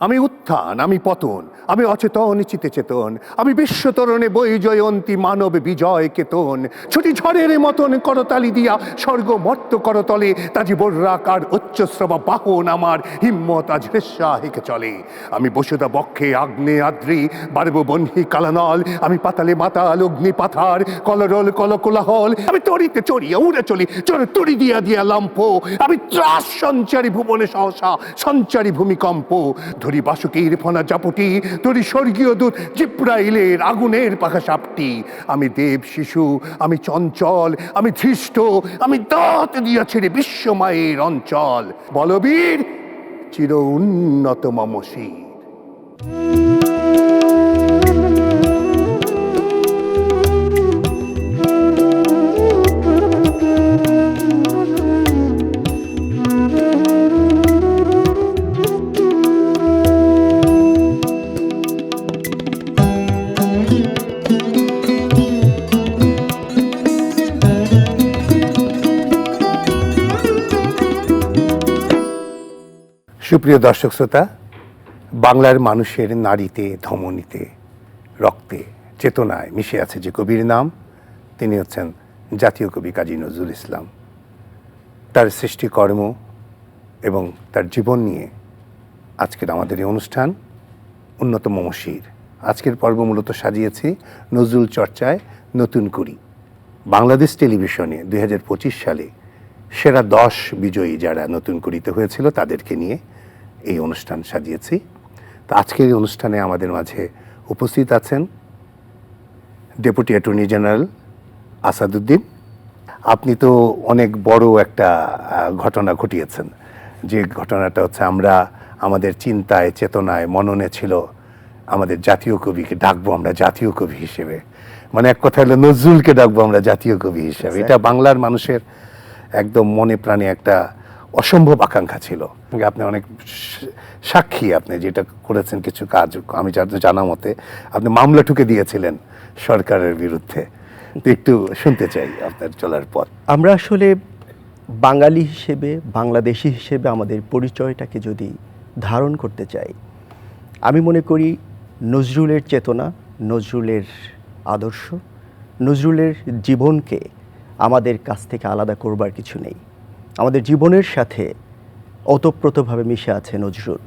আমি উত্থান, আমি পতন, আমি অচেতন চিতে চেতন, আমি বিশ্বতরণে বই জয়ন্তী মানব বিজয় কেতন। ছুটি ঝড়ের মতন করতালি দিয়া স্বর্গ মর্ত করতলে, তাজি বর্রাকার উচ্চশ্রবা বাহন আমার হিম্মত আজ হেকে চলে। আমি বসুদা বক্ষে আগ্নে আদ্রি বারব বহ্নি কালানল, আমি পাতালে মাতাল অগ্নি পাথার কলরল কলকোলাহল, আমি তরিতে চড়িয়া উড়ে চলি চড়ে তড়ি দিয়া দিয়া লাম্প, আমি ত্রাস সঞ্চারী ভুবনে সহসা সঞ্চারী ভূমিকম্প। ধরি বাসুকীর ফনা জাপটি, ধরি স্বর্গীয় দূত জিব্রাইলের আগুনের পাখা সাপটি। আমি দেব শিশু, আমি চঞ্চল, আমি ধৃষ্ট, আমি দাঁত দিয়া ছেড়ে বিশ্বমায়ের অঞ্চল। বলবীর চির উন্নত মম শির। সুপ্রিয় দর্শক শ্রোতা, বাংলার মানুষের নারীতে, ধমনীতে, রক্তে, চেতনায় মিশে আছে যে কবির নাম, তিনি হচ্ছেন জাতীয় কবি কাজী নজরুল ইসলাম। তার সৃষ্টিকর্ম এবং তার জীবন নিয়ে আজকের আমাদের এই অনুষ্ঠান উন্নত মম শির। আজকের পর্ব মূলত সাজিয়েছি নজরুল চর্চায় নতুন করি। বাংলাদেশ টেলিভিশনে 2025 সালে সেরা 10 বিজয়ী যারা নতুন করিতে হয়েছিল তাদেরকে নিয়ে এই অনুষ্ঠান সাজিয়েছি। তো আজকের এই অনুষ্ঠানে আমাদের মাঝে উপস্থিত আছেন ডেপুটি অ্যাটর্নি জেনারেল আসাদুদ্দিন। আপনি তো অনেক বড় একটা ঘটনা ঘটিয়েছেন, যে ঘটনাটা হচ্ছে আমরা আমাদের চিন্তায়, চেতনায়, মননে ছিল আমাদের জাতীয় কবিকে ডাকবো আমরা জাতীয় কবি হিসেবে, মানে এক কথা হলো নজরুলকে ডাকবো আমরা জাতীয় কবি হিসেবে। এটা বাংলার মানুষের একদম মনে প্রাণে একটা অসম্ভব আকাঙ্ক্ষা ছিল। আপনি অনেক সাক্ষী, আপনি যেটা করেছেন কিছু কাজ, আমি জানা মতে আপনি মামলা ঠুকে দিয়েছিলেন সরকারের বিরুদ্ধে। তো একটু শুনতে চাই আপনার চলার পথ। আমরা আসলে বাঙালি হিসেবে, বাংলাদেশি হিসেবে আমাদের পরিচয়টাকে যদি ধারণ করতে চাই, আমি মনে করি নজরুলের চেতনা, নজরুলের আদর্শ, নজরুলের জীবনকে আমাদের কাছ থেকে আলাদা করবার কিছু নেই। আমাদের জীবনের সাথে ওতপ্রোতভাবে মিশে আছে নজরুল,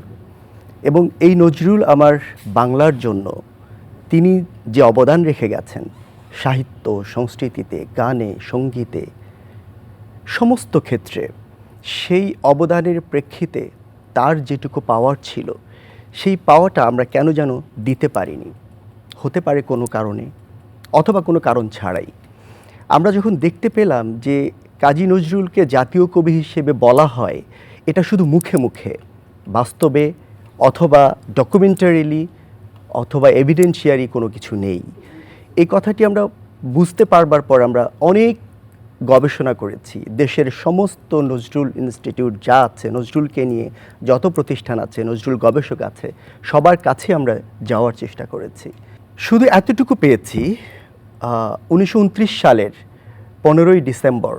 এবং এই নজরুল আমার বাংলার জন্য তিনি যে অবদান রেখে গেছেন সাহিত্য, সংস্কৃতিতে, গানে, সঙ্গীতে, সমস্ত ক্ষেত্রে, সেই অবদানের প্রেক্ষিতে তার যেটুকু পাওয়ার ছিল সেই পাওয়াটা আমরা কেন যেন দিতে পারিনি। হতে পারে কোনো কারণে, অথবা কোনো কারণ ছাড়াই। আমরা যখন দেখতে পেলাম যে কাজী নজরুলকে জাতীয় কবি হিসেবে বলা হয়, এটা শুধু মুখে মুখে, বাস্তবে অথবা ডকুমেন্টারিলি অথবা এভিডেন্সিয়ারি কোনো কিছু নেই, এই কথাটি আমরা বুঝতে পারবার পর আমরা অনেক গবেষণা করেছি। দেশের সমস্ত নজরুল ইনস্টিটিউট যা আছে, নজরুলকে নিয়ে যত প্রতিষ্ঠান আছে, নজরুল গবেষক আছে, সবার কাছে আমরা যাওয়ার চেষ্টা করেছি। শুধু এতটুকু পেয়েছি, 1929 সালের 15ই ডিসেম্বর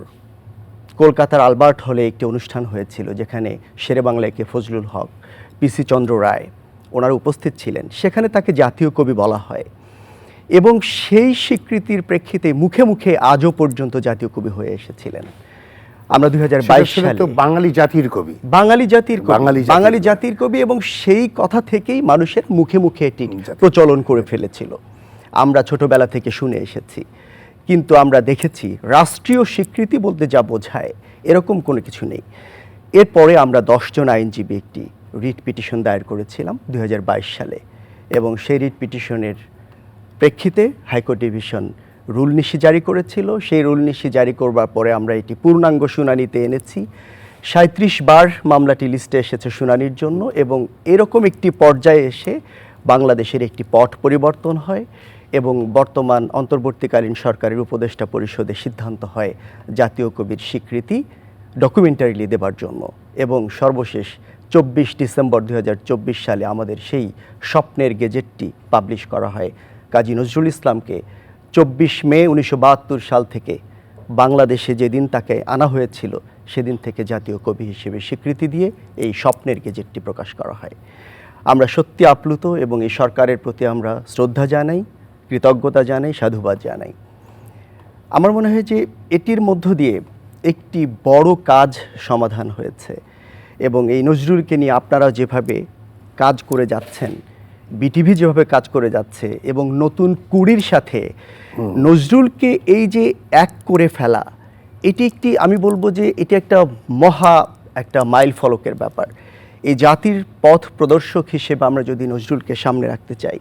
কলকাতার আলবার্ট হলে একটি অনুষ্ঠান হয়েছিল, যেখানে শেরে বাংলা কে ফজলুল হক, পিসি চন্দ্র রায় ওনারা উপস্থিত ছিলেন। সেখানে তাকে জাতীয় কবি বলা হয়, এবং সেই স্বীকৃতির প্রেক্ষিতে মুখে মুখে আজও পর্যন্ত জাতীয় কবি হয়ে এসেছিলেন। আমরা 2022 সালে বাঙালি জাতির কবি, বাঙালি জাতির কবি, এবং সেই কথা থেকেই মানুষের মুখে মুখে এটি প্রচলন করে ফেলেছিল। আমরা ছোটবেলা থেকে শুনে এসেছি, কিন্তু আমরা দেখেছি রাষ্ট্রীয় স্বীকৃতি বলতে যা বোঝায় এরকম কোনো কিছু নেই। এরপরে আমরা 10 জন আইনজীবী একটি রিট পিটিশন দায়ের করেছিলাম 2022 সালে, এবং সেই রিট পিটিশনের প্রেক্ষিতে হাইকোর্ট ডিভিশন রুল নিশি জারি করেছিল। সেই রুল নিশি জারি করবার পরে আমরা এটি পূর্ণাঙ্গ শুনানিতে এনেছি। 37 বার মামলাটি লিস্টে এসেছে শুনানির জন্য, এবং এরকম একটি পর্যায়ে এসে বাংলাদেশের একটি পট পরিবর্তন হয়, এবং বর্তমান অন্তর্বর্তীকালীন সরকারের উপদেষ্টা পরিষদে সিদ্ধান্ত হয় জাতীয় কবির স্বীকৃতি ডকুমেন্টারিলি দেবার জন্য। এবং সর্বশেষ 24 ডিসেম্বর 2024 সালে আমাদের সেই স্বপ্নের গেজেটটি পাবলিশ করা হয়। কাজী নজরুল ইসলামকে 24 মে 1972 সাল থেকে বাংলাদেশে যেদিন তাকে আনা হয়েছিল সেদিন থেকে জাতীয় কবি হিসেবে স্বীকৃতি দিয়ে এই স্বপ্নের গেজেটটি প্রকাশ করা হয়। আমরা সত্যি আপ্লুত এবং এই সরকারের প্রতি আমরা শ্রদ্ধা জানাই, কৃতজ্ঞতা জানাই, সাধুবাদ জানাই। আমার মনে হয় যে এটির মধ্য দিয়ে একটি বড় কাজ সমাধান হয়েছে এবং এই নজরুলকে নিয়ে আপনারা যেভাবে কাজ করে যাচ্ছেন, বিটিভি যেভাবে কাজ করে যাচ্ছে এবং নতুন কুড়ির সাথে নজরুলকে এই যে এক করে ফেলা, এটি একটি, আমি বলবো যে এটি একটা একটা মাইল ফলকের ব্যাপার। এই জাতির পথ প্রদর্শক হিসেবে আমরা যদি নজরুলকে সামনে রাখতে চাই,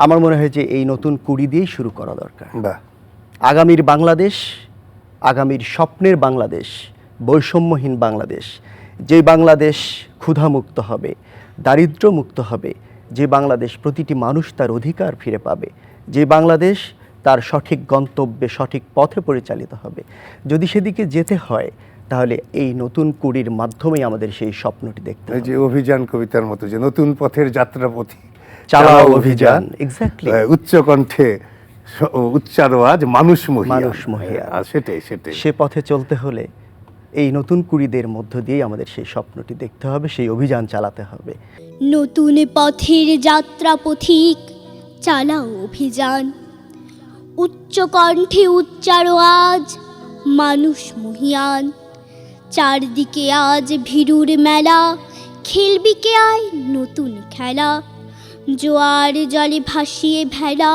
আমার মনে হয় যে এই নতুন কুড়ি দিয়েই শুরু করা দরকার। বাহ, আগামীর বাংলাদেশ, আগামীর স্বপ্নের বাংলাদেশ, বৈষম্যহীন বাংলাদেশ, যে বাংলাদেশ ক্ষুধামুক্ত হবে, দারিদ্র্যমুক্ত হবে, যে বাংলাদেশ প্রতিটি মানুষ তার অধিকার ফিরে পাবে, যে বাংলাদেশ তার সঠিক গন্তব্যে সঠিক পথে পরিচালিত হবে। যদি সেদিকে যেতে হয় তাহলে এই নতুন কুড়ির মাধ্যমেই আমাদের সেই স্বপ্নটি দেখতে এই হবে। যে অভিযান কবিতার মতো যে নতুন পথের যাত্রাপথী চালাও অভিযান, এক্স্যাক্টলি, উচ্চ কণ্ঠে উচ্চারো আজ মানুষ মানুষ মহিয়ান। সেটাই সেটাই। সে পথে চলতে হলে এই নতুন কুড়িদের মধ্য দিয়ে আমাদের সেই স্বপ্নটি দেখতে হবে, সেই অভিযান চালাতে হবে। নতুন পথের যাত্রা পথিক চালাও অভিযান, উচ্চ কণ্ঠে উচ্চারো আজ মানুষ মহিয়ান। চারদিকে আজ ভিড়ুর মেলা, খেলবি কে আয় নতুন খেলা। জোয়ার জলে ভাসিয়ে ভেলা,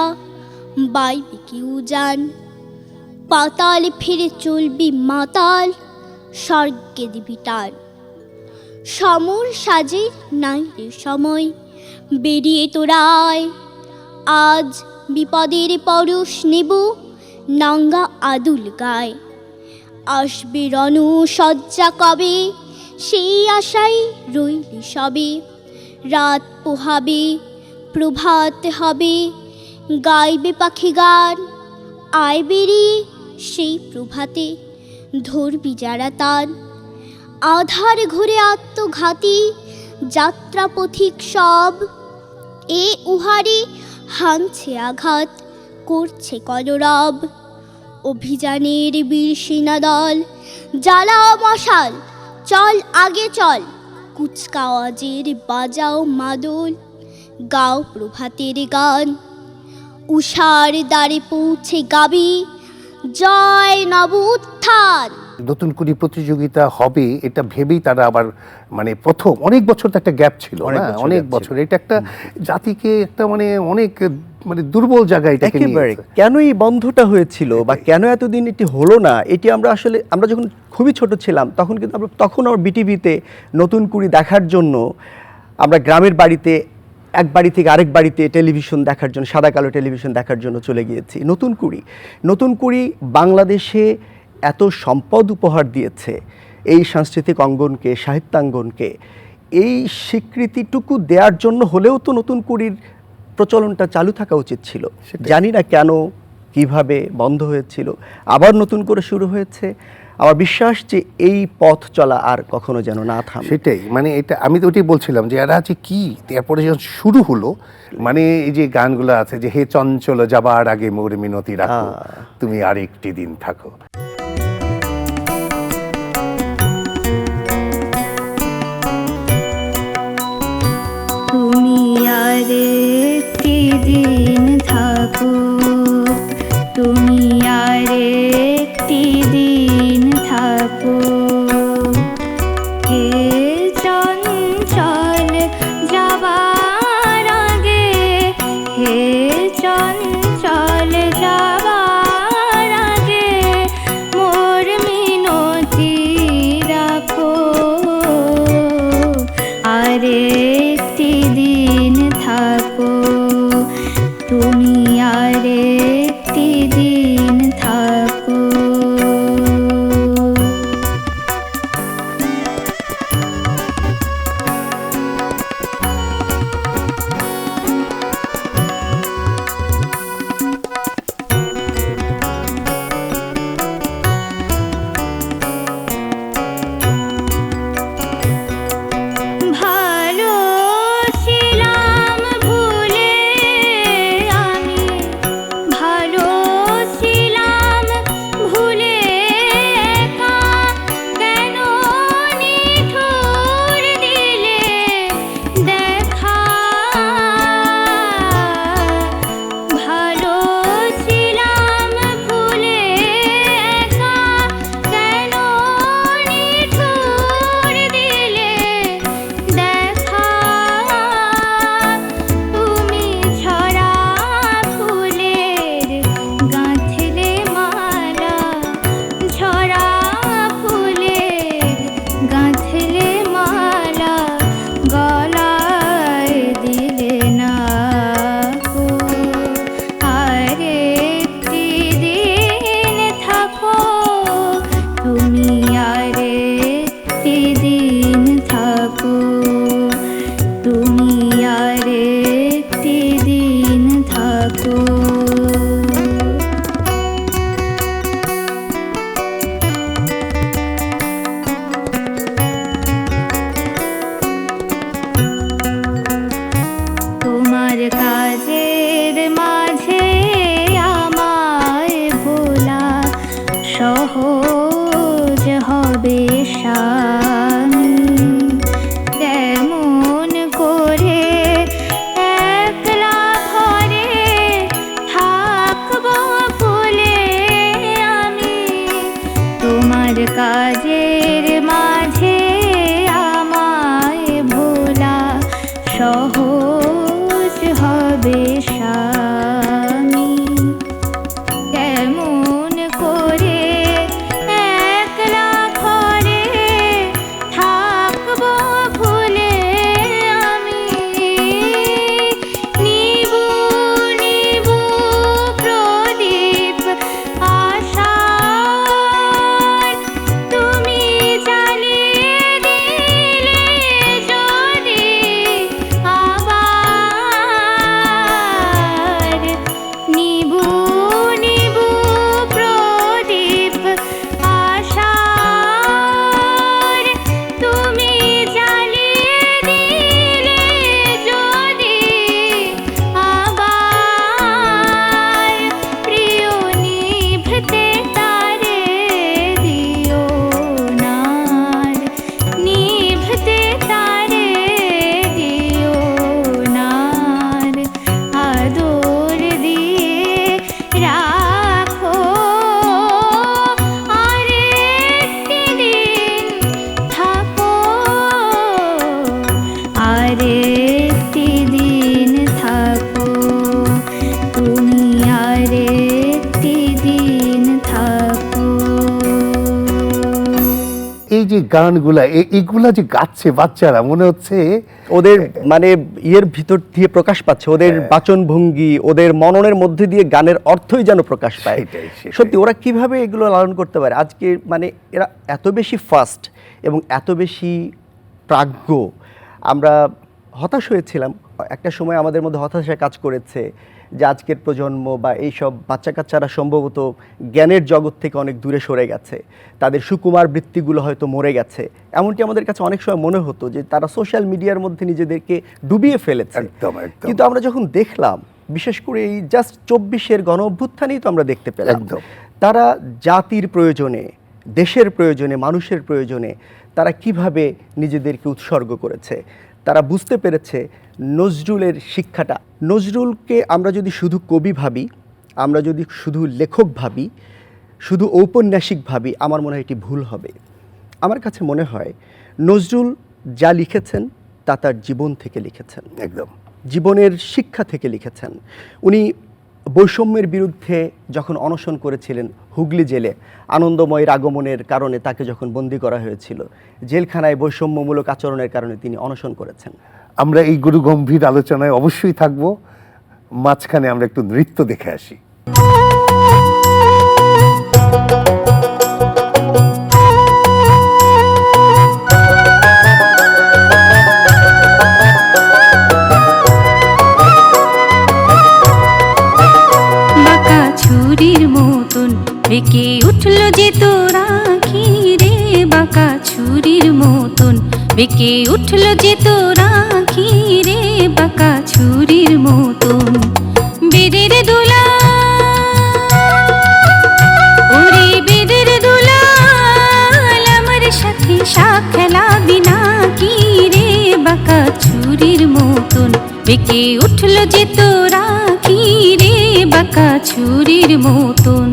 বাইবে কি উজান। পাতাল ফিরে চলবি মাতাল, স্বর্গে দিবি টান। সমর সাজে নাই রে সময়, বেরিয়ে তোরায় আজ বিপদের পরশ নেব নাঙ্গা আদুল গায়। আসবে রণু সজ্জা কবে, সেই আশাই রইলি সবে। রাত পোহাবে প্রভাত হবে, গাইবে পাখি গান। আয় বেরিয়ে সেই প্রভাতে, ধরবি যারা তান। আধার ঘুরে আত্মঘাতী যাত্রা পথিক সব, এ উহারে হানছে আঘাত, করছে কলরব। অভিযানের বীর সেনাদল, জ্বালাও মশাল, চল আগে চল। কুচকাওয়াজের বাজাও মাদল, গাও প্রভাতের গান। উষার দ্বারে পৌঁছে গাবি, জয় নব উত্থান। নতুন কুড়ি প্রতিযোগিতা হবে এটা ভেবেই তারা আবার মানে প্রথম অনেক বছর তো একটা গ্যাপ ছিল, অনেক বছর। এটা একটা জাতিকে একটা মানে অনেক মানে দুর্বল জায়গায় এটাকে একেবারে কেন এই বন্ধটা হয়েছিল বা কেন এতদিন এটি হলো না, এটি আমরা যখন খুবই ছোট ছিলাম তখন কিন্তু তখন আমার বিটিভিতে নতুন কুড়ি দেখার জন্য আমরা গ্রামের বাড়িতে এক বাড়ি থেকে আরেক বাড়িতে টেলিভিশন দেখার জন্য, সাদা কালো টেলিভিশন দেখার জন্য চলে গিয়েছি। নতুন কুড়ি বাংলাদেশে এত সম্পদ উপহার দিয়েছে এই সাংস্কৃতিক অঙ্গনকে, সাহিত্যাঙ্গনকে। এই স্বীকৃতিটুকু দেওয়ার জন্য হলেও তো নতুন কুড়ির প্রচলনটা চালু থাকা উচিত ছিল। জানি না কেন, কিভাবে বন্ধ হয়েছিল, আবার নতুন করে শুরু হয়েছে। আমার বিশ্বাস যে এই পথ চলা আর কখনো যেন না থামে। সেটাই, মানে এটা আমি তো ওটাই বলছিলাম যে এরা আছে কি, তারপরে যখন শুরু হলো মানে এই যে গানগুলো আছে যে হে চঞ্চল যাবার আগে মোর মিনতি রাখো, তুমি আরেকটি দিন থাকো। তুমি আরেকটি দিন থাকো, তুমি আরেকটি দিন থাকো। হে চঞ্চল যাবার আগে, হে চঞ্চল যাবার আগে, যে গানগুলা এইগুলা যে গাচ্ছে বাচ্চারা, মনে হচ্ছে ওদের মানে ইয়ের ভিতর দিয়ে প্রকাশ পাচ্ছে, ওদের বাচন ভঙ্গি, ওদের মননের মধ্যে দিয়ে গানের অর্থই যেন প্রকাশ পায়। সেটাই। সত্যি ওরা কিভাবে এগুলো লালন করতে পারে আজকে, মানে এরা এত বেশি ফাস্ট এবং এত বেশি প্রাজ্ঞ। আমরা হতাশ হয়েছিলাম একটা সময়, আমাদের মধ্যে হতাশা কাজ করেছে যে আজকের প্রজন্ম বা এইসব বাচ্চা কাচ্চারা সম্ভবত জ্ঞানের জগৎ থেকে অনেক দূরে সরে গেছে, তাদের সুকুমার বৃত্তিগুলো হয়তো মরে গেছে। এমনকি আমাদের কাছে অনেক সময় মনে হতো যে তারা সোশ্যাল মিডিয়ার মধ্যে নিজেদেরকে ডুবিয়ে ফেলেছে। একদম। কিন্তু আমরা যখন দেখলাম, বিশেষ করে এই জাস্ট 24-এর গণ অভ্যুত্থানেই তো আমরা দেখতে পেলাম একদম। তারা জাতির প্রয়োজনে, দেশের প্রয়োজনে, মানুষের প্রয়োজনে তারা কিভাবে নিজেদেরকে উৎসর্গ করেছে। তারা বুঝতে পেরেছে নজরুলের শিক্ষাটা। নজরুলকে আমরা যদি শুধু কবি ভাবি, আমরা যদি শুধু লেখক ভাবি, শুধু ঔপন্যাসিক ভাবি, আমার মনে হয় এটি ভুল হবে। আমার কাছে মনে হয় নজরুল যা লিখেছেন তা তার জীবন থেকে লিখেছেন, একদম জীবনের শিক্ষা থেকে লিখেছেন। উনি বৈষম্যের বিরুদ্ধে যখন অনশন করেছিলেন হুগলি জেলে, আনন্দময়ের আগমনের কারণে তাকে যখন বন্দী করা হয়েছিল, জেলখানায় বৈষম্যমূলক আচরণের কারণে তিনি অনশন করেছেন। আমরা এই গুরু গম্ভীর আলোচনায় অবশ্যই থাকবো। মাঝখানে আমরা একটু নৃত্য দেখে আসি। বাঁকা ছুরির মতন বেঁকে উঠল যে তোরা রে, বাঁকা ছুরির মতন বেঁকে উঠল যে তোরা রে, বাঁকা ছুরির মতন বেদের দোলা, ওরে বেদের দোলাল আমার সাথে শাক খেলাবি না কি রে, বাঁকা ছুরির মতন বেঁকে উঠল যে তোরা রে, বাঁকা ছুরির মতন।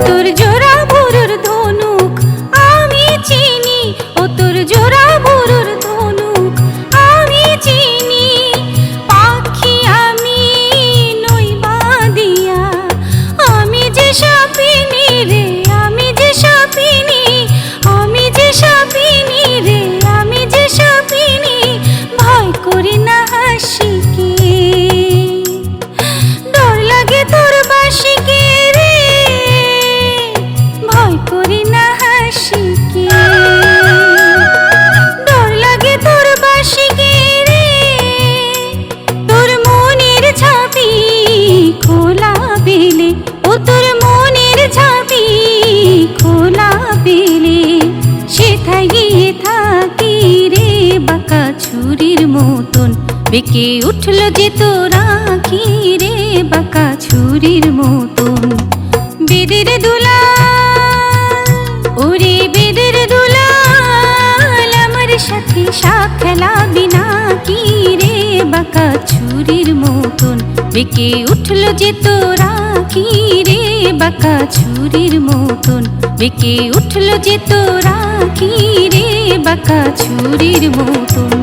তোর জোড়া বুড়োর ধনুক আমি চিনি, ও তোর জোড়া বুড়োর ধনুক আমি চিনি, পাখি আমি নই বাঁধিয়া, আমি যে সাপিনী রে, আমি যে সাপিনী, আমি যে সাপিনী রে, আমি যে সাপিনী, ভয় করি না হাসিকে, ডর লাগে তোর বাসিকে রে, ভয় করি না হাসিকে, ডর লাগে তোর বাসিকে রে, তোর মনের ঝাঁপি খোলা বেলে, ও তোর মনের ঝাঁপি খোলা বেলে, সেথায় গিয়ে থাকি রে, বাঁকা ছুরির মতন বেঁকে উঠল যে তোরা রে, বাঁকা ছুরির মতন বেদের দোলা, ওরে বেদের দোলাল আমার সাথে শাক খেলাবি না কি রে, বাঁকা ছুরির মতন বেঁকে উঠল যে তোরা রে, বাঁকা ছুরির মতন বেঁকে উঠল যে তোরা রে, বাঁকা ছুরির মতন।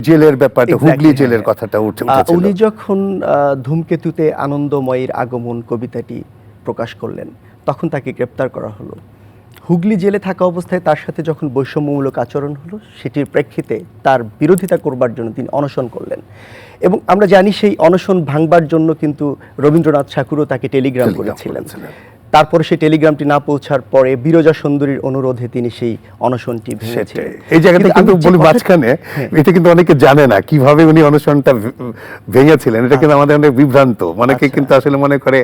জেলের ব্যাপারটা, হুগলি Exactly, জেলের হ্যাঁ। কথাটা উঠেছিল। উনি যখন ধূমকেতুতে আনন্দময়ীর আগমন কবিতাটি প্রকাশ করলেন, তখন তাকে গ্রেপ্তার করা হলো। হুগলি জেলে থাকা অবস্থায় তার সাথে যখন বৈষম্যমূলক আচরণ হলো, সেটির প্রেক্ষিতে তার বিরোধিতা করবার জন্য তিনি অনশন করলেন। এবং আমরা জানি সেই অনশন ভাঙবার জন্য কিন্তু রবীন্দ্রনাথ ঠাকুরও তাকে টেলিগ্রাম করেছিলেন। তারপরে সেই টেলিগ্রামটি না পৌঁছার পরে বিরজা সুন্দরীর অনুরোধে তিনি সেই অনশনটি ভেঙেছিলেন। এই জায়গাটা কিন্তু বলি মাঝখানে, এটা কিন্তু অনেকে জানে না কিভাবে উনি অনশনটা ভেঙেছিলেন। এটা কিন্তু আমাদের অনেক বিভ্রান্ত, অনেকে কিন্তু আসলে মনে করে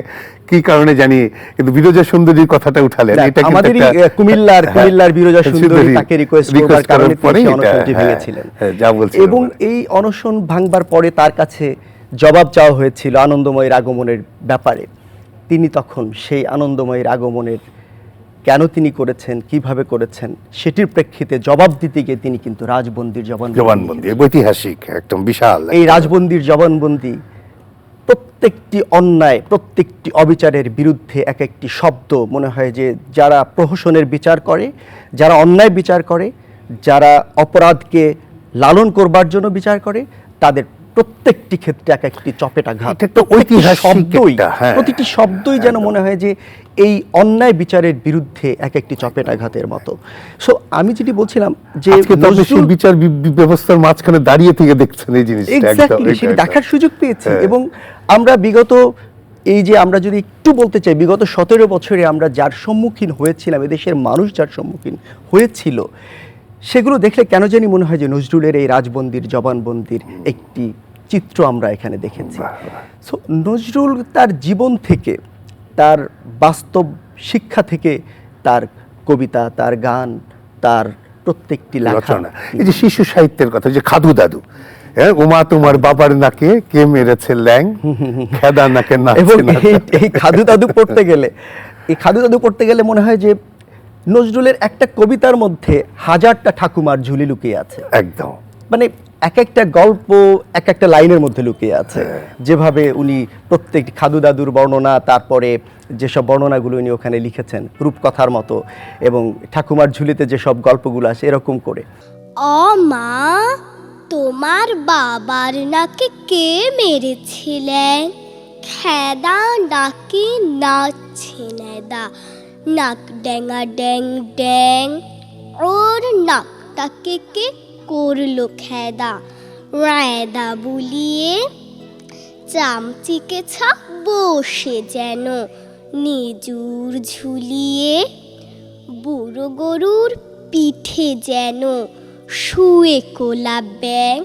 কি কারণে জানি, কিন্তু বিরজা সুন্দরীর কথাটা উঠালেন। এটা আমাদের কুমিল্লার বিরজা সুন্দরী তাকে রিকোয়েস্ট করবার কারণে তিনি অনশনটি ভেঙেছিলেন। যা বলছেন, এবং এই অনশন ভাঙবার পরে তার কাছে জবাব চাওয়া হয়েছিল আনন্দময়ের আগমনের ব্যাপারে। তিনি তখন সেই আনন্দময়ের আগমনের কেন তিনি করেছেন, কিভাবে করেছেন, সেটির প্রেক্ষিতে জবাব দিতে গিয়ে তিনি কিন্তু রাজবন্দির জবানবন্দি ঐতিহাসিক একদম বিশাল। এই রাজবন্দির জবানবন্দি প্রত্যেকটি অন্যায়, প্রত্যেকটি অবিচারের বিরুদ্ধে এক একটি শব্দ মনে হয় যে যারা প্রহসনের বিচার করে, যারা অন্যায় বিচার করে, যারা অপরাধকে লালন করবার জন্য বিচার করে, তাদের প্রত্যেকটি ক্ষেত্রে এক একটি চপেটাঘাত। এটা একটা ঐতিহাসিক শব্দই, একটা, হ্যাঁ। প্রতিটি শব্দই যেন মনে হয় যে এই অন্যায় বিচারের বিরুদ্ধে এক একটি চপেটাঘাতের মতো। সো আমি যেটি বলছিলাম যে আজকে তো আপনি সেই নজরুল বিচার ব্যবস্থার মাঝখানে দাঁড়িয়ে থেকে দেখছেন এই জিনিসটা। এক্স্যাক্টলি সেটি দেখার সুযোগ পেয়েছি। হ্যাঁ। এবং আমরা বিগত এই যে আমরা যদি একটু বলতে চাই, বিগত 17 বছরে আমরা যার সম্মুখীন হয়েছিলাম, এদেশের মানুষ যার সম্মুখীন হয়েছিল, সেগুলো দেখলে কেন জানি মনে হয় যে নজরুলের এই রাজবন্দির, জবানবন্দির একটি চিত্র আমরা এখানে দেখেছি। সো নজরুল তার জীবন থেকে, তার বাস্তব শিক্ষা থেকে, তার কবিতা, তার গান, তার প্রত্যেকটি লেখা, রচনা, এই যে শিশু সাহিত্যের কথা, যে খাদু দাদু, হ্যাঁ, ওমা তোমার বাবার নাকে কে মেরেছে ল্যাং, খেদা নাকে এবং নাচছে এই খাদু দাদু পড়তে গেলে, এই খাদু দাদু পড়তে গেলে মনে হয় যে নজরুলের একটা কবিতার মধ্যে হাজারটা ঠাকুমার ঝুলি লুকিয়ে আছে। একদম। মানে এক একটা গল্প এক একটা লাইনের মধ্যে লুকিয়ে আছে। যেভাবে উনি প্রত্যেকটি খাদু দাদুর বর্ণনা, তারপরে যেসব বর্ণনাগুলো উনি ওখানে লিখেছেন রূপকথার মতো, এবং ঠাকুমার ঝুলিতে যেসব গল্পগুলো আছে এরকম করে। ও মা, তোমার বাবার নাকে কে মেরেছিলেন, খেদা নাকি নাচছে নেদা, নাক ড্যাঙা ড্যাং ড্যাং, ওর নাকটাকে কে করলো খেদা, রায়দা বুলিয়ে চামচিকে ছাপ বসে যেন নিজুর ঝুলিয়ে, বুড়ো গরুর পিঠে যেন শুয়ে কোলা ব্যাং।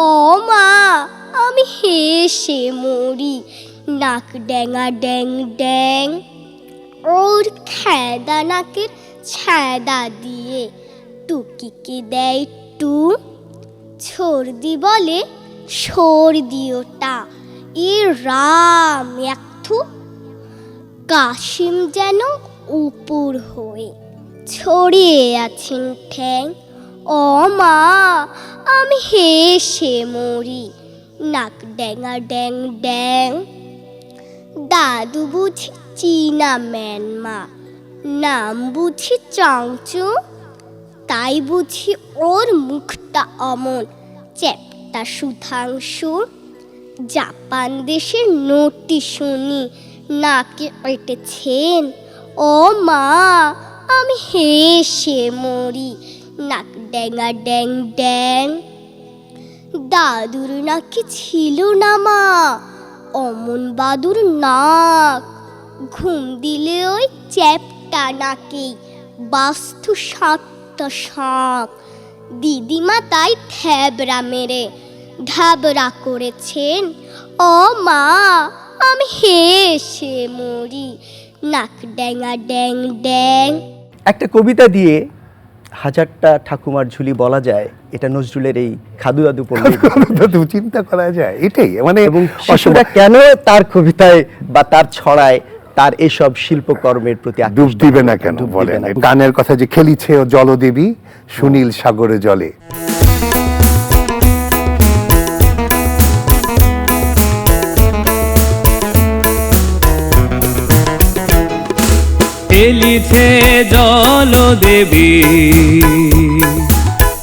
ও মা, আমি হেসে মরি, নাক ড্যাঙা ড্যাং ড্যাং, ওর খেদা নাকের ছ্যাদা দিয়ে টুকিকে দেয় টু, ছর্দি বলে সর্দি ওটা, এ রাম একথু, কাশিম যেন উপর হয়ে ছড়িয়ে আছেন ঠ্যাং। ও মা, আমি হেসে মরি, নাক ড্যাঙা ড্যাং ড্যাং। দাদু বুঝি চীনা ম্যানমা, নাম বুঝি চাংচু, তাই বুঝি ওর মুখটা অমন চ্যাপ্টা সুধাংশু। জাপান দেশের নটি শুনি নাকে এঁটেছেন, ও মা, আমি হেসে মরি, নাক ড্যাঙা ড্যাং ড্যাং। দাদুর নাকি ছিল না মা অমন বাদুর নাক, ঘুম দিলে ওই চ্যাপ্টা নাকেই বাস্তু 7টা শাঁখ। দিদিমা তাই থ্যাবড়া মেরে ঢাবড়া করেছেন, ও মা, আমি হেসে মরি, নাক ড্যাঙা ড্যাং ড্যাং। একটা কবিতা দিয়ে হাজারটা ঠাকুমার ঝুলি বলা যায়, এটা নজরুলের এই খাদু দাদু পড়লে। দাদু চিন্তা করা যায়, এটাই মানে। এবং শিশুরা কেন তার কবিতায় বা তার ছড়ায় তার এসব শিল্পকর্মের প্রতি ডুব দিবে না কেন ডুব দিবে বলেন? না। গানের কথা যে খেলিছে ও জলদেবী, সুনীল সাগরে জলে। খেলিছে জল দেবী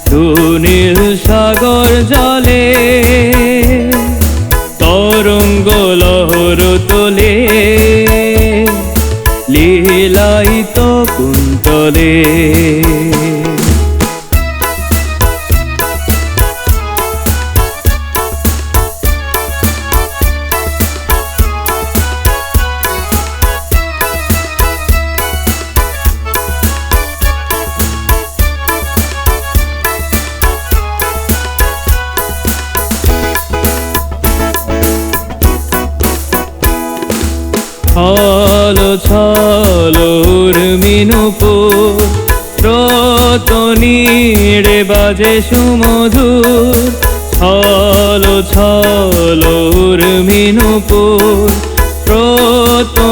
সুনীল সাগর জলে, তরঙ্গ লহর তোলে লীলায়িত কুন্তলে। ছল ছল উর্মিনুপুর, রতনীড়ে বাজে সুমধুর। ছল ছল উর্মিনুপুর, রতনীড়ে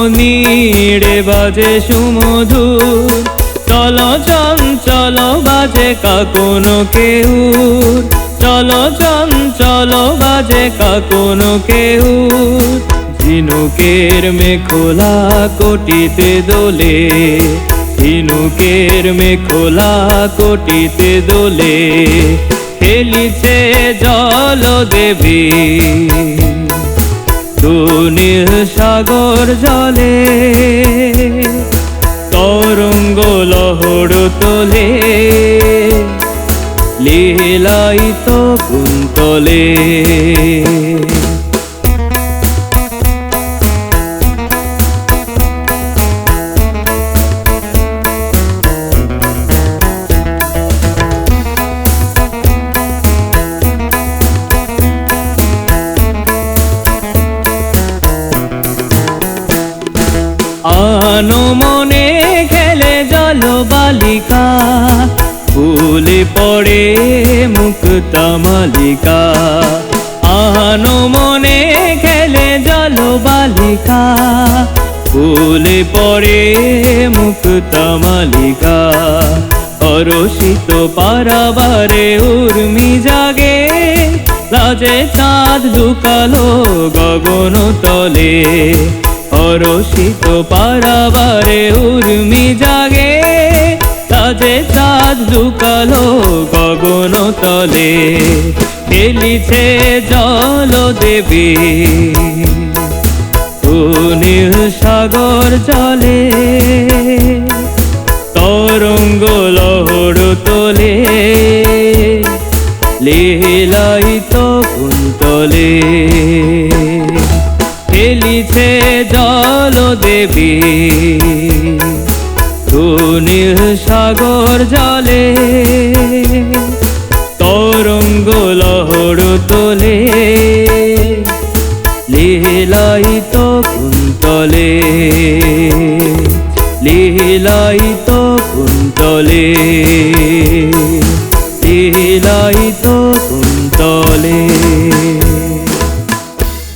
বাজে সুমধুর। চল চঞ্চল বাজে কাকন কেউর, চল চঞ্চল বাজে কাকন কেউর। ঝিনুকের মেখোলা কোটিতে দোলে, ঝিনুকের মেখোলা কোটিতে দোলে, খেলিছে জল দেবী নীল সাগর জলে, তরঙ্গ লহর তোলে, লীলায়িত কুন্তলে। আনো মনে খেলে জল বালিকা, ফুলে পড়ে মুক্তা মালিকা। আনো মনে খেলে জল বালিকা, ফুলে পড়ে মুক্তা মালিকা। অরসিত পারাবারে উর্মি জাগে, লাজে চাঁদ লুকালো গগন তলে। অরসিত পারাবারে উর্মি জাগে, লাজে চাঁদ লুকালো গগন তলে। খেলিছে জল দেবী নীল সাগর জলে, তরঙ্গ লহর তোলে, লীলায়িত কুন্তলে। খেলিছে জল দেবী নীল সাগর জলে, তরঙ্গ লহর তোলে, লীলায়িত কুন্তলে, লীলায়িত কুন্তলে, লীলায়িত কুন্তলে।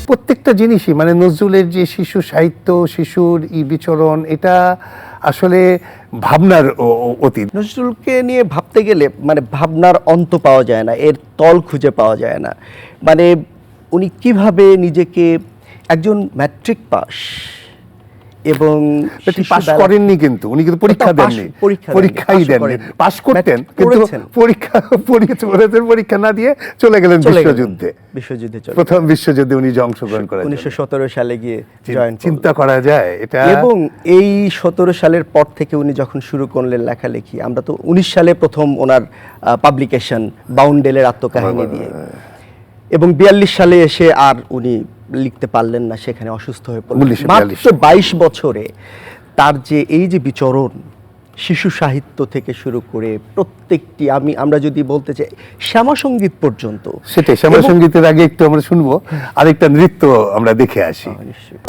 প্রত্যেকটা জিনিসই মানে নজরুলের যে শিশু সাহিত্য, শিশুর বিচরণ, এটা আসলে ভাবনার অতীত। নজরুলকে নিয়ে ভাবতে গেলে মানে ভাবনার অন্ত পাওয়া যায় না, এর তল খুঁজে পাওয়া যায় না। মানে উনি কিভাবে নিজেকে একজন ম্যাট্রিক পাস এবং পাস করেননি, কিন্তু উনি কিন্তু পরীক্ষা দেননি, পরীক্ষাই দেননি, পাস করতেন কিন্তু পরীক্ষা না দিয়ে চলে গেলেন বিশ্বযুদ্ধে। প্রথম বিশ্বযুদ্ধে উনি অংশগ্রহণ করেন 1917 সালে গিয়ে জয়েন। চিন্তা করা যায় এটা। এবং এই 17 সালের পর থেকে উনি যখন শুরু করলেন লেখালেখি, আমরা তো 19 সালে প্রথম ওনার পাবলিকেশন বাউন্ডেলের আত্মকাহিনী দিয়ে, এবং 42 সালে এসে আর উনি লিখতে পারলেন না, সেখানে অসুস্থ হয়ে পড়লেন। মাত্র 22 বছরে তার যে এই যে বিচরণ, শিশু সাহিত্য থেকে শুরু করে প্রত্যেকটি, আমরা যদি বলতে চাই শ্যামা সঙ্গীত পর্যন্ত। সেটাই, শ্যামা সঙ্গীতের আগে একটু আমরা শুনবো আরেকটা নৃত্য, আমরা দেখে আসি। নিশ্চয়ই।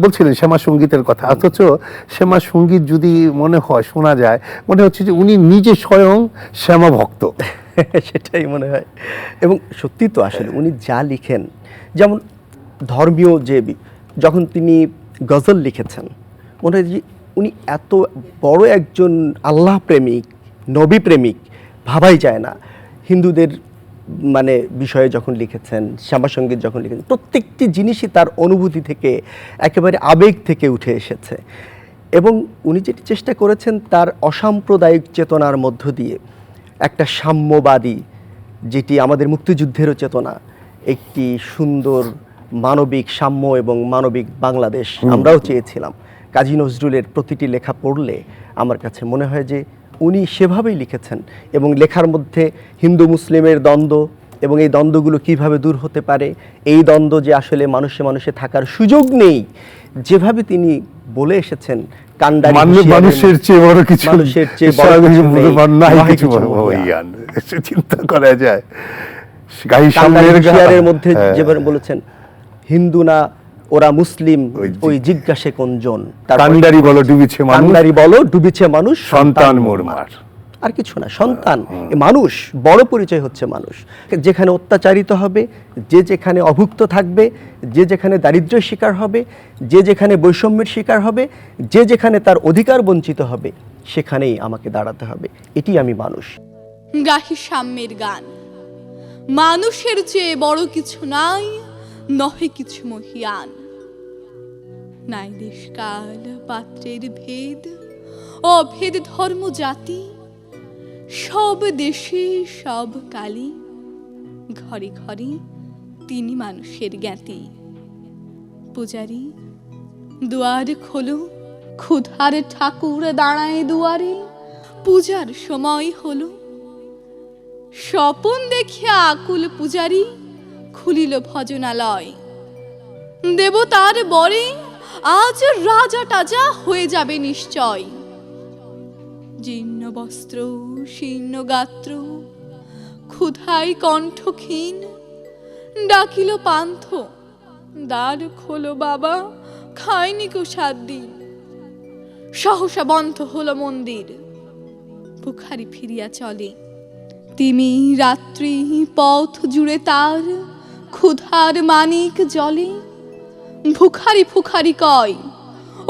বলছিলেন শ্যামা সঙ্গীতের কথা, অথচ শ্যামা সঙ্গীত যদি মনে হয় শোনা যায়, মনে হচ্ছে যে উনি নিজে স্বয়ং শ্যামা ভক্ত। সেটাই মনে হয়। এবং সত্যি তো আসলে উনি যা লিখেন, যেমন ধর্মীয় যে যখন তিনি গজল লিখেছেন, মনে হয় যে উনি এত বড় একজন আল্লাহ প্রেমিক, নবী প্রেমিক ভাবাই যায় না। হিন্দুদের মানে বিষয়ে যখন লিখেছেন, শ্যামা সঙ্গীত যখন লিখেছেন, প্রত্যেকটি জিনিসই তার অনুভূতি থেকে, একেবারে আবেগ থেকে উঠে এসেছে। এবং উনি যেটি চেষ্টা করেছেন তার অসাম্প্রদায়িক চেতনার মধ্য দিয়ে একটা সাম্যবাদী, যেটি আমাদের মুক্তিযুদ্ধেরও চেতনা, একটি সুন্দর মানবিক সাম্য এবং মানবিক বাংলাদেশ আমরাও চেয়েছিলাম। কাজী নজরুলের প্রতিটি লেখা পড়লে আমার কাছে মনে হয় যে উনি সেভাবেই লিখেছেন, এবং লেখার মধ্যে হিন্দু মুসলিমের দ্বন্দ্ব এবং এই দ্বন্দ্বগুলো কিভাবে দূর হতে পারে, এই দ্বন্দ্ব যে আসলে মানুষে মানুষে থাকার সুযোগ নেই, যেভাবে তিনি বলে এসেছেন, কান্ডারি মানুষের চেয়ে বড় কিছু, মানুষের চেয়ে বড় কিছু নেই, নাই নহে কিছু কিছু মহীয়ান। চিন্তা করা যায় কান্ডারি মধ্যে যেভাবে বলেছেন, হিন্দু না ওরা মুসলিম, ওই জিজ্ঞাসে কোনজন, কান্ডারি বলো ডুবিছে মানুষ, কান্ডারি বলো ডুবিছে মানুষ, সন্তান মোরমার। আর কিছু না, সন্তান মানুষ, বড় পরিচয় হচ্ছে মানুষ। যেখানে অত্যাচারিত হবে, যে যেখানে অভুক্ত থাকবে, যে যেখানে দারিদ্র্যের শিকার হবে, যে যেখানে বৈষম্যের শিকার হবে, যে যেখানে তার অধিকার বঞ্চিত হবে, সেখানেই আমাকে দাঁড়াতে হবে। এটি আমি মানুষ। গাহি সাম্যের গান, মানুষের চেয়ে বড় কিছু নাই, নহে কিছু মহিয়ান। নাই দেশকাল পাত্রের ভেদ, অভেদ ধর্ম জাতি, সব দেশে সব কালে, ঘরে ঘরে তিনি মানুষের জ্ঞাতি। পূজারি দুয়ার খোলো, ক্ষুধার ঠাকুর দাঁড়ায় দুয়ারে, পূজার সময় হলো। স্বপন দেখিয়া আকুল পূজারি, খুলিল ভজনালয়। দেবতার বরে আজ রাজা টাজা হয়ে যাবে নিশ্চয়। জীর্ণ বস্ত্র, শীর্ণ গাত্র, ক্ষুধায় কণ্ঠক্ষীণ, ডাকিল পান্থ, দ্বার খোলো বাবা, খায়নি কো 7 দিন। সহসা বন্ধ হলো মন্দির, ভিখারি ফিরিয়া চলে। তিমি রাত্রি পথ জুড়ে তার, ক্ষুধার মানিক জলে। ভিখারি ফুখারি কয়,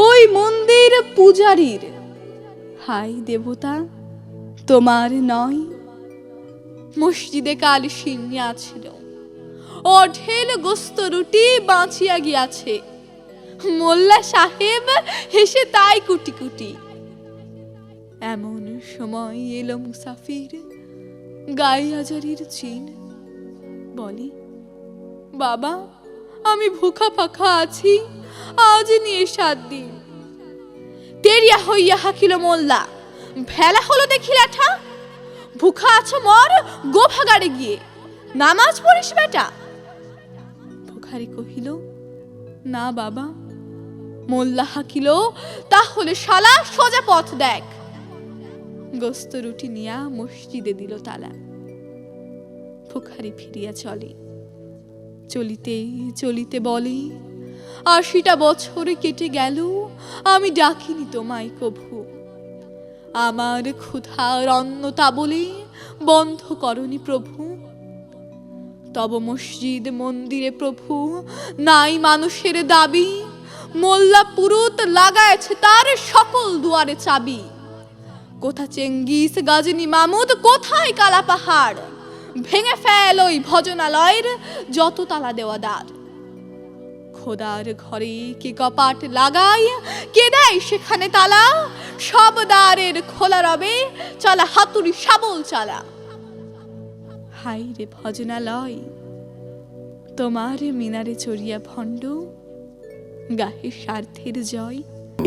ওই মন্দির পূজারীর। হাই দেবতা, তোমার নয়। মসজিদে কাল শিন্যা ছিল, অঢেল গোস্ত রুটি বাঁচিয়া গিয়াছে। মোল্লা সাহেব হেসে তাই কুটি কুটি। এমন সময় এলো মুসাফির, গায়ে আজারির চিন। বলে, বাবা আমি ভুখা পাখা আছি, আজ নিয়ে 7 দিন। তেরিয়া হইয়া হাকিল মোল্লা, ভেলা হলো দেখি ল্যাঠা। ভুখা আছো মর, গো ভাগাড়ে গিয়ে নামাজ পড়িস বেটা। ভিখারি কহিল, না বাবা। মোল্লা হাকিল, তাহলে শালা সোজা পথ দেখ। গোস্ত রুটি নিয়া মসজিদে দিল তালা। ভিখারি ফিরিয়া চলে। চলিতে চলিতে বলে, 80টা বছর কেটে গেল, আমি ডাকিনি তোমায় কভু। আমার ক্ষুধার অন্নতা বলে বন্ধ করনি প্রভু। তব মসজিদ মন্দিরে প্রভু নাই মানুষের দাবি। মোল্লা পুরুত লাগাইছে তার সকল দুয়ারে চাবি। কোথা চেঙ্গিস গাজনী মামুদ, কোথায় কালা পাহাড়। ভেঙে ফেল ওই ভজনালয়ের যত তালা দেওয়া দ্বার। খোদার ঘরে কে কপাট লাগায়, কে দেয় সেখানে তালা। সব দ্বারের খোলা রবে, চলা হাতুড়ি শাবল চালা। হাই রে ভজনালয়, তোমার মিনারে চড়িয়া ভণ্ড, গাহে স্বার্থের জয়।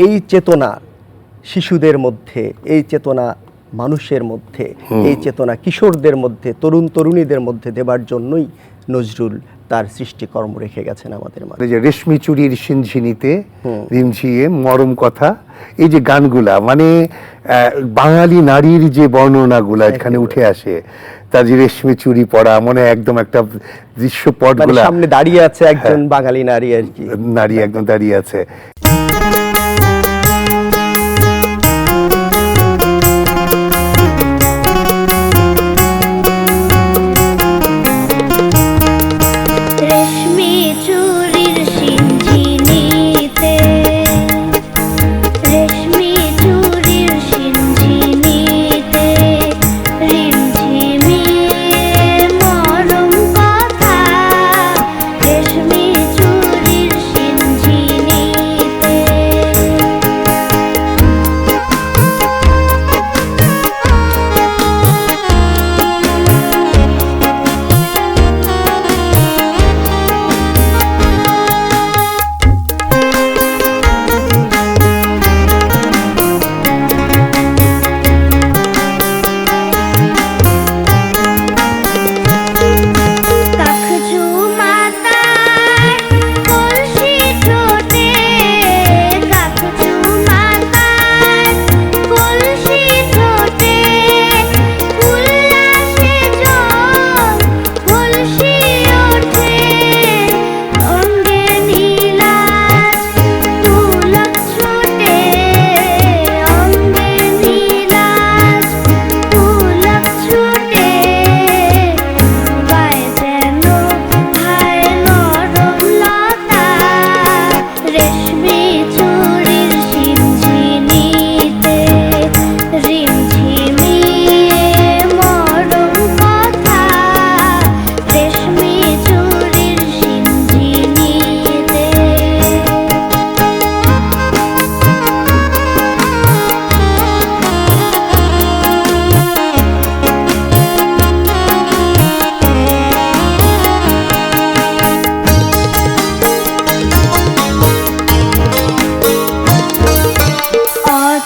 এই চেতনা শিশুদের মধ্যে, এই চেতনা মানুষের মধ্যে, এই চেতনা কিশোরদের মধ্যে, তরুণ তরুণীদের মধ্যে দেবার জন্যই নজরুল তার সৃষ্টিকর্ম রেখে গেছেন আমাদের মাঝে। যে রেশমি চুরির সিনঝিনিতে রিমঝিয়ে মরম কথা, এই যে গানগুলা, মানে বাঙালি নারীর যে বর্ণনাগুলা এখানে উঠে আসে। তার যে রেশমি চুরি পরা, মনে একদম একটা দৃশ্যপটগুলা, সামনে দাঁড়িয়ে আছে একজন বাঙালি নারী আর কি, নারী একদম দাঁড়িয়ে আছে।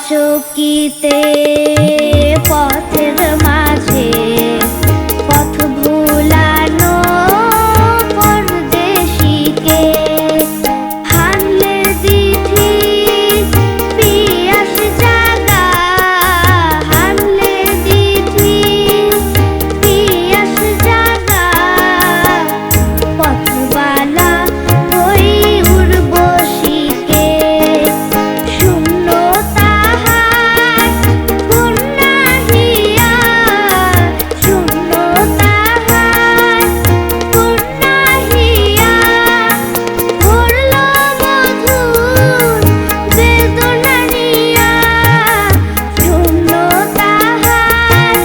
চকিতে পথের মাঝে পথ ভুলানো পরদেশিকে হানলে দিঠি পিয়াস জাগা হানলে দিঠি পিয়াস জাগা পথবালা ওই উর্বশীকে শূন্য তাহার পূর্ণাহিয়া শূন্য তাহার পূর্ণাহিয়া ভরল মধুর বেদনা নিয়া শূন্য তাহার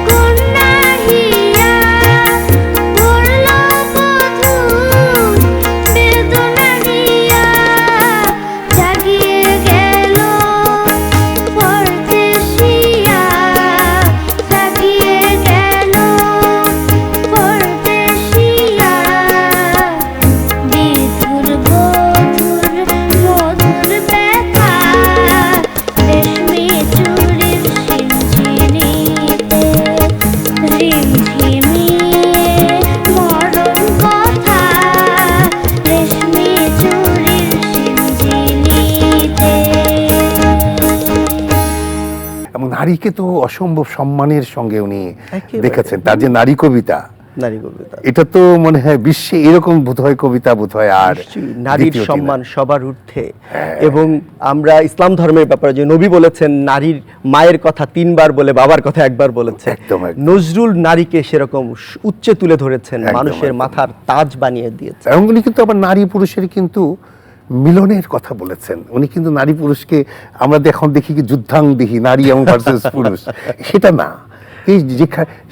পূর্ণাহিয়া ভরল মধুর বেদনা নিয়া জাগিয়ে গেল পরদেশিয়া জাগিয়ে গেল পরদেশিয়া বিধুর বধুর মধুর ব্যথা রেশমি চুরির সিঞ্জিনিতে রিমঝিমিয়ে মরণ কথা রেশমি চুরির সিঞ্জিনিতে। এবং নারীকে তো অসম্ভব সম্মানের সঙ্গে উনি একেবারে। দেখেছেন। তার যে নারী কবিতা, নারী কবিতা এটা তো মনে হয় বিশ্বে এরকম বোধহয় কবিতা বোধহয় আর নিশ্চয়ই নারীর দ্বিতীয়টি না। সম্মান সবার ঊর্ধ্বে। এবং আমরা ইসলাম ধর্মের ব্যাপারে যে নবী বলেছেন নারীর মায়ের কথা 3 বার বলে বাবার কথা 1 বার বলেছেন, একদম, একদম। নজরুল নারীকে সেরকম উচ্চে তুলে ধরেছেন, একদম, মানুষের একদম। মাথার তাজ বানিয়ে দিয়েছেন। এবং উনি কিন্তু আবার নারী পুরুষের কিন্তু মিলনের কথা বলেছেন। উনি কিন্তু নারী পুরুষকে আমরা এখন দেখি কি যুদ্ধাং দেখি নারী এবং ভার্সেস পুরুষ, সেটা না। এই যে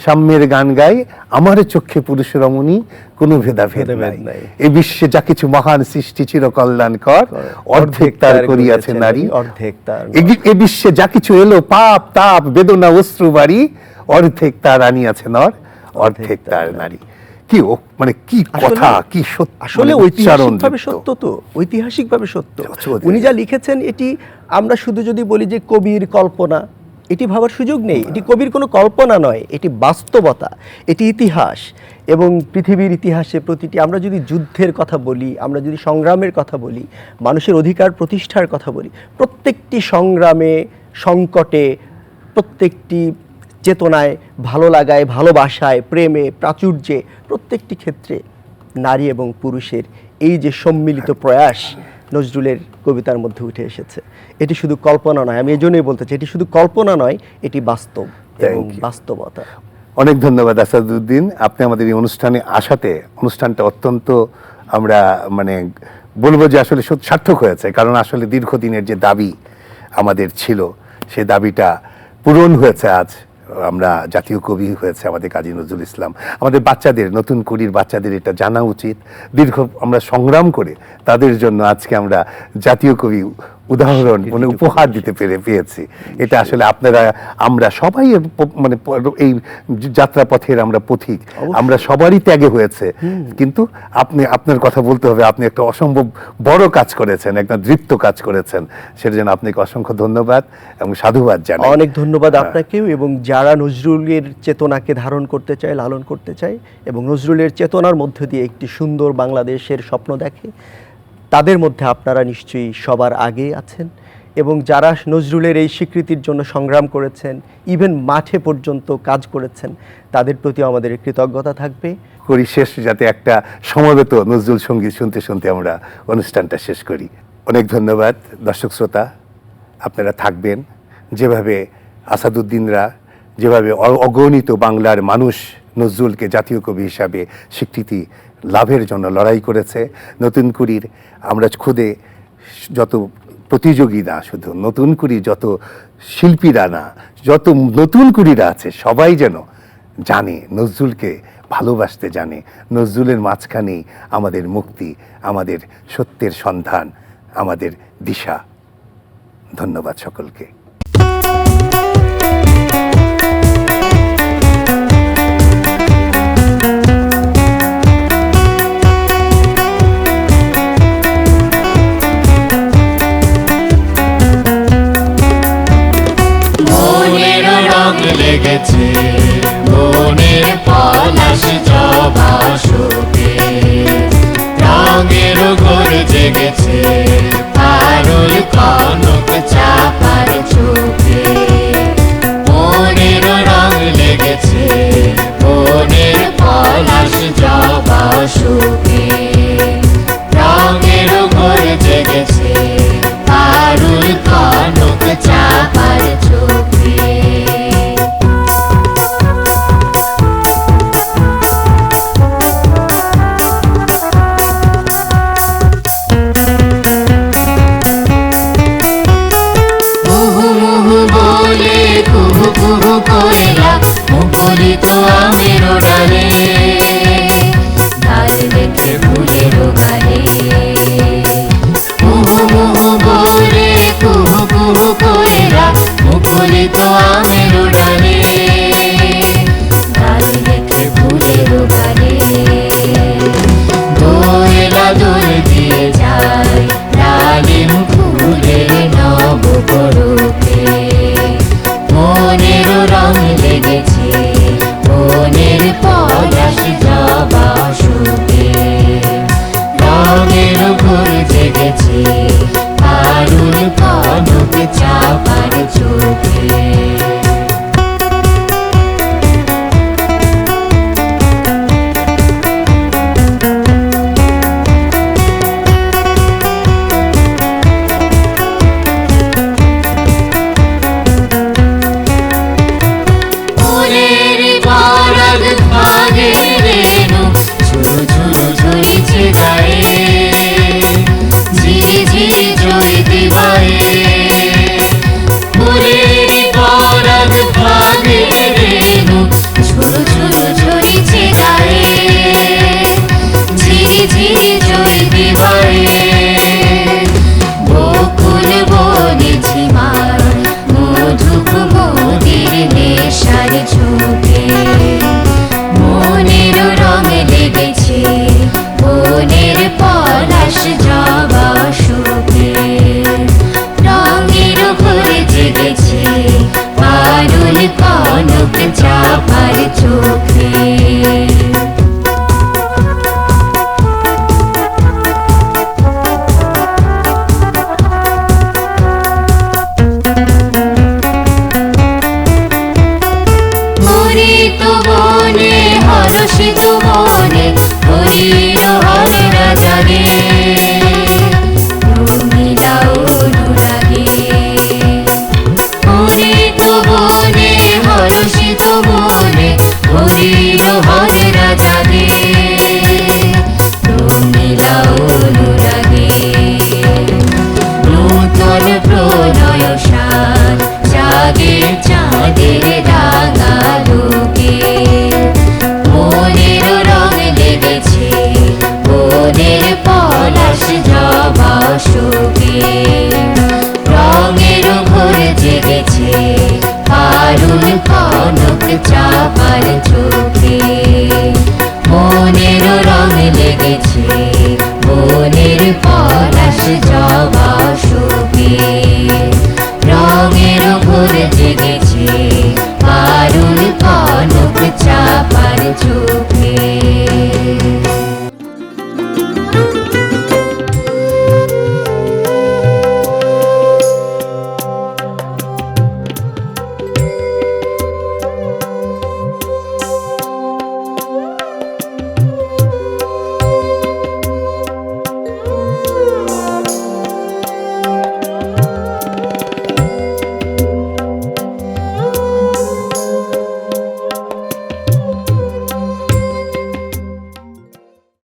সাম্যের গান গায় আমার চোখে পুরুষ রমণী কোনো ভেদাভেদ ভেদাভেদ নাই, নাই। এই বিশ্বে যা কিছু মহান সৃষ্টি চির কল্যাণকর অর্ধেক তার করিয়াছে নারী, অর্ধেক তার এ বিশ্বে যা কিছু এলো পাপ তাপ বেদনা অশ্রু বাড়ি অর্ধেক তার আনিয়াছে নর অর্ধেক তার নারী। কি মানে কি কথা, কি সত্য, আসলে মানে উচ্চারণ ঐতিহাসিকভাবে যুক্ত। সত্য, তো ঐতিহাসিকভাবে সত্য। সত্যি। উনি যা লিখেছেন এটি আমরা শুধু যদি বলি যে কবির কল্পনা, এটি ভাবার সুযোগ নেই। এটি কবির কোনো কল্পনা নয়, এটি বাস্তবতা, এটি ইতিহাস। এবং পৃথিবীর ইতিহাসে প্রতিটি, আমরা যদি যুদ্ধের কথা বলি, আমরা যদি সংগ্রামের কথা বলি, মানুষের অধিকার প্রতিষ্ঠার কথা বলি, প্রত্যেকটি সংগ্রামে, সংকটে, প্রত্যেকটি চেতনায়, ভালো লাগায়, ভালোবাসায়, প্রেমে, প্রাচুর্যে, প্রত্যেকটি ক্ষেত্রে নারী এবং পুরুষের এই যে সম্মিলিত প্রয়াস নজরুলের কবিতার মধ্যে উঠে এসেছে। এটি শুধু কল্পনা নয়, আমি এই জন্যই বলতে চাই এটি শুধু কল্পনা নয়, এটি বাস্তব এবং Thank you. বাস্তবতা। অনেক ধন্যবাদ আসাদুদ্দিন, আপনি আমাদের এই অনুষ্ঠানে আসাতে অনুষ্ঠানটা অত্যন্ত আমরা মানে বলবো যে আসলে সার্থক হয়েছে। কারণ আসলে দীর্ঘদিনের যে দাবি আমাদের ছিল সেই দাবিটা পূরণ হয়েছে। আজ আমরা জাতীয় কবি হয়েছে আমাদের কাজী নজরুল ইসলাম। আমাদের বাচ্চাদের, নতুন কুড়ির বাচ্চাদের এটা জানা উচিত। আমরা সংগ্রাম করে তাদের জন্য আজকে আমরা জাতীয় কবি উদাহরণ মানে উপহার দিতে পেয়েছি। এটা আসলে আপনারা আমরা সবাই মানে এই যাত্রা পথের আমরা পথিক, আমরা সবারই ত্যাগে হয়েছে। কিন্তু আপনি আপনার কথা বলতে হবে, আপনি একটা অসম্ভব বড় কাজ করেছেন, একটা দৃপ্ত কাজ করেছেন। সেটার জন্য আপনাকে অসংখ্য ধন্যবাদ এবং সাধুবাদ জানাই। অনেক ধন্যবাদ আপনাকেও। এবং যারা নজরুলের চেতনাকে ধারণ করতে চায়, লালন করতে চায় এবং নজরুলের চেতনার মধ্য দিয়ে একটি সুন্দর বাংলাদেশের স্বপ্ন দেখে, তাদের মধ্যে আপনারা নিশ্চয়ই সবার আগে আছেন। এবং যারা নজরুলের এই স্বীকৃতির জন্য সংগ্রাম করেছেন, ইভেন মাঠে পর্যন্ত কাজ করেছেন, তাদের প্রতি আমাদের কৃতজ্ঞতা থাকবে। করি শেষ যাতে একটা সমবেত নজরুল সঙ্গীত শুনতে শুনতে আমরা অনুষ্ঠানটা শেষ করি। অনেক ধন্যবাদ দর্শক শ্রোতা, আপনারা থাকবেন। যেভাবে আসাদুদ্দিনরা, যেভাবে অগণিত বাংলার মানুষ নজরুলকে জাতীয় কবি হিসাবে স্বীকৃতি লাভের জন্য লড়াই করেছে, নতুন কুড়ির আমরা খুদে যত প্রতিযোগী না, শুধু নতুন কুড়ির যত শিল্পীরা না, যত নতুন কুড়িরা আছে সবাই যেন জানে, নজরুলকে ভালোবাসতে জানে। নজরুলের মাঝখানেই আমাদের মুক্তি, আমাদের সত্যের সন্ধান, আমাদের দিশা। ধন্যবাদ সকলকে। লেগেছে বনের পলাশ জবা শোকে, রঙের ঘোর জেগেছে পারুল কনক চাপার চোখে। মনের রং লেগেছে বনের পলাশ জবা শোকে, রঙের ঘোর জেগেছে পারুল কনক চাপার চোখে। মুহু মুহু বলে কুহু কুহু কোয়েলা মুখরিত আমের ডালে, ডাল দেখে ফুলের গালে। মুহু মুহু বলে কুহু কুহু কোয়েলা মুখরিত আমের ডালে, ডাল দেখে ফুলের গালে। দোয়েলা দোল দিয়ে যায় ডালিম ফুলের নব পরকে, মনের রং লেগেছে বনের পলাশ জবা শোকে, রঙের ঘোর জেগেছে পারুল কনক চাপার চোখে। ফুলের পরাগ ভাগে রেণু ঝুরু ঝুরু ঝরিছে গায়ে, ঝিরি ঝিরি জয় দিবায়ে। ফুলের পরাগ ভাগে রেণু ঝুরু ঝুরু ঝরিছে গায়ে, ঝিরি ঝিরি জয় দিবায়ে। বকুল বনে ঝিমার মধুপ মোদের নেশার ঝোঁকে, মনের রং লেগেছে বনের পলাশ জবা শোকে, রঙের ঘোর জেগেছে পারুল কনক চাপার চোখে। হরিত বনে হরষিত মনে হরিণ হরে রাজারে, রঙিলা অনুরাগে। হরিত বনে হরষিত মনে হরিণ হরে রাজারে, রঙিলা অনুরাগে। নূতন প্রণয় সার জাগে চাঁদের রাঙা লোকে, মনের রং লেগেছে বনের পলাশ জবা শোকে, রঙের ঘোর জেগেছে পারুল কনক চাপার চোখে।